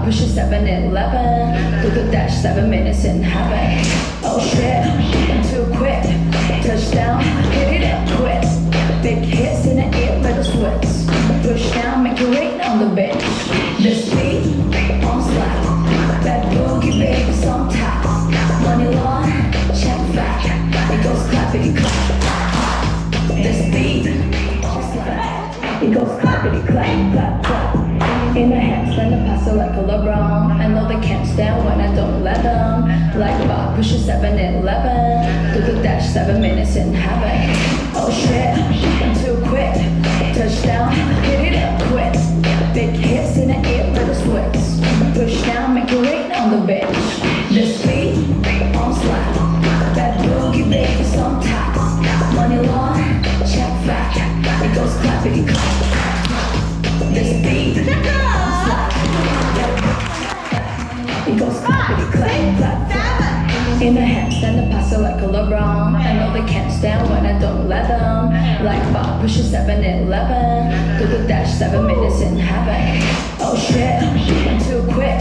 push it 7-Eleven. Do the dash 7 minutes in heaven. Oh shit, I'm too quick. Touchdown, hit it up quick. Big hits in the air, little sweats. Push down, make it rain on the bench. This beat, on slap. That boogie baby's on top. Money long, check back. It goes clappity clap. This beat, on slap. It goes clappity clap, clap, clap. In the handstand, I pass it like a LeBron. I know they can't stand when I don't let them. Like Bob, push it 7-Eleven. Do the dash 7 minutes in heaven. Oh shit, I'm too quick. Touchdown, hit it up quick. Big hits in the air, little sweats. Push down, make it rain on the bench. This beat, on slap. That boogie baby's on top. Money long, check back. It goes clappity clap. This beat, on slap. It goes clappity clap, clap, clap. In the handstand, I pass it like a LeBron. I know they can't stand when I don't let them. Like Bob, push it 7-Eleven. Do the dash 7 minutes in heaven. Oh shit, I'm too quick.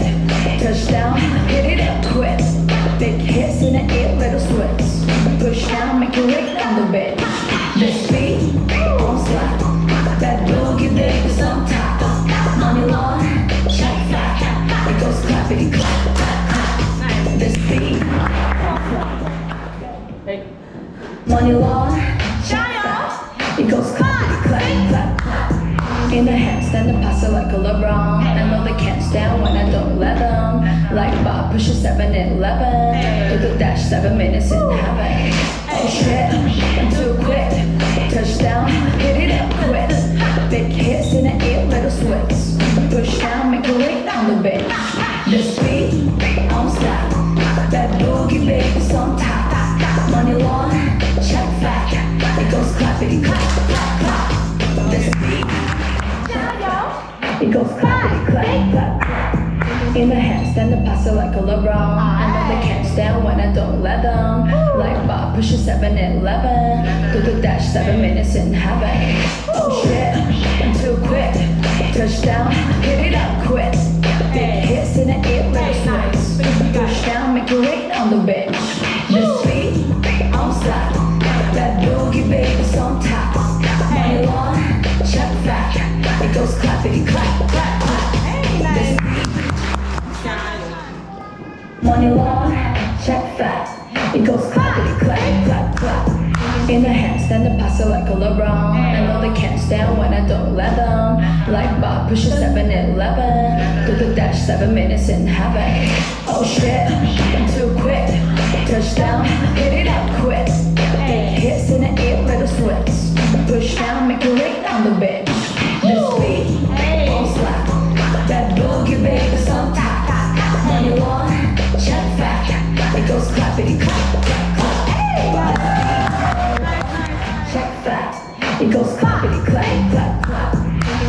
Touchdown, hit it up quick. Big hits in the air, little sweats. Push down, make it rain on the bench. This beat, on slap. That boogie baby's on top. Money long, check back. It goes clappity clap, clap, clap. This beat, on slap. Money long, check back. It goes clappity clap, clap, clap. In the handstand, I pass it like a LeBron. I know they can't stand when I don't let them. Like Bob, push it 7-Eleven. Do the dash 7 minutes in heaven. Oh shit, I'm too quick. Touchdown, hit it up quick. Big hits in the air, little sweats. Push down, make it rain on the bench. This beat, on slap. That boogie baby's on top. Money long, check back. It goes clappity clap, clap, clap. This beat, it goes clappity clap, clap, clap. In the handstand, I pass it like a LeBron. I know they can't stand when I don't let them. Like Bob, push it 7-Eleven. Do the dash 7 minutes in heaven. Oh shit, I'm too quick. Touchdown, hit it up quick. Big hits in the air, little sweats. Push down, make it rain on the bench. This beat, on slap. That boogie baby's on top. Money long, check back. It goes clappity clap, clap, clap. This beat, money long, check back. It goes clappity clap, clap, clap. In the handstand, I pass it like a LeBron. I know they can't stand when I don't let them. Like Bob, push it 7-Eleven. Do the dash 7 minutes in heaven. Oh shit, I'm too quick. Touchdown, hit it up quick. Big hits in the air, little sweats. Push down, make it rain on the bench. This beat, on slap. That boogie baby's on top. Money long, check back. It goes clappity clap, clap, clap. Check back. It goes clappity clap, clap, clap.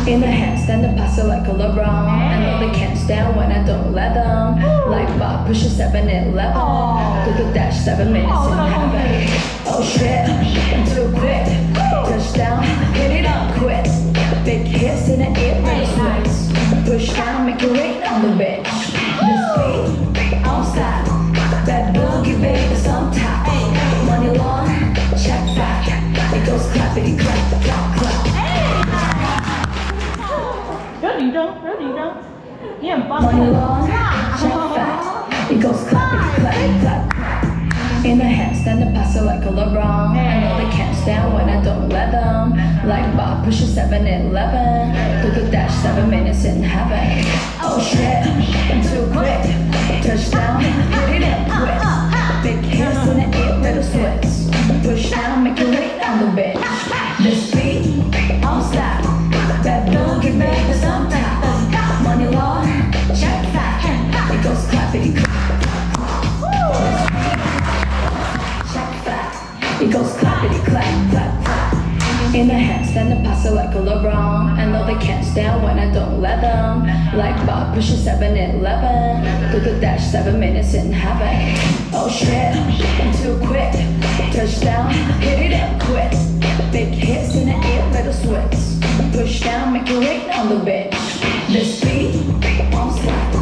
In the handstand, I pass it like a LeBron. I know they can't stand when I don't let them. Like Bob, push it 7-Eleven. Do the dash 7 minutes in heaven. Oh shit, I'm too quick. Touchdown, hit it up quick. Big hits in the air, little sweats. Push down, make it rain on the bench. This beat, on slap. That boogie baby's on top. Money long, check back. It goes clappity clap, clap, clap. 不要紧张，不要紧张，你很棒。 Money long, check back. It goes clappity clap, clap, clap. In the handstand, I pass it like a LeBron. I know they can't stand when I don't let them. Like Bob, push it 7-Eleven. Do the dash 7 minutes in heaven. Oh shit, I'm too quick. Touchdown, hit it up quick. Big hits in the air, little sweats. Push down, make it rain on the bench. This beat, on slap. That boogie baby's on top. Money long, check back. It goes clappity clap. Check back. It goes clappity clap, clap, clap. In the handstand, I pass it like a LeBron. I know they can't stand when I don't let them. Like Bob, push it 7-Eleven. Do the dash 7 minutes in heaven. Oh shit, I'm too quick. Touchdown, hit it up quick. Big hits in the air, little sweats. Push down, make it rain on the bench. This beat, on slap.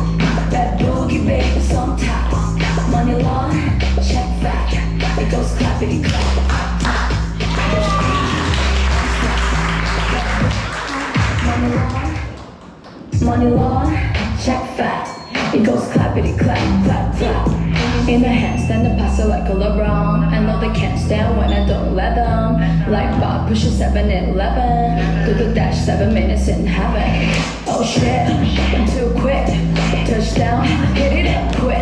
clap, clap, clap. In the handstand, the pass it like a LeBron. I know they can't stand when I don't let them. Like Bob pushing 7 and 11. Do the dash 7 minutes in heaven. Oh shit, I'm too quick. Touchdown, hit it up quick.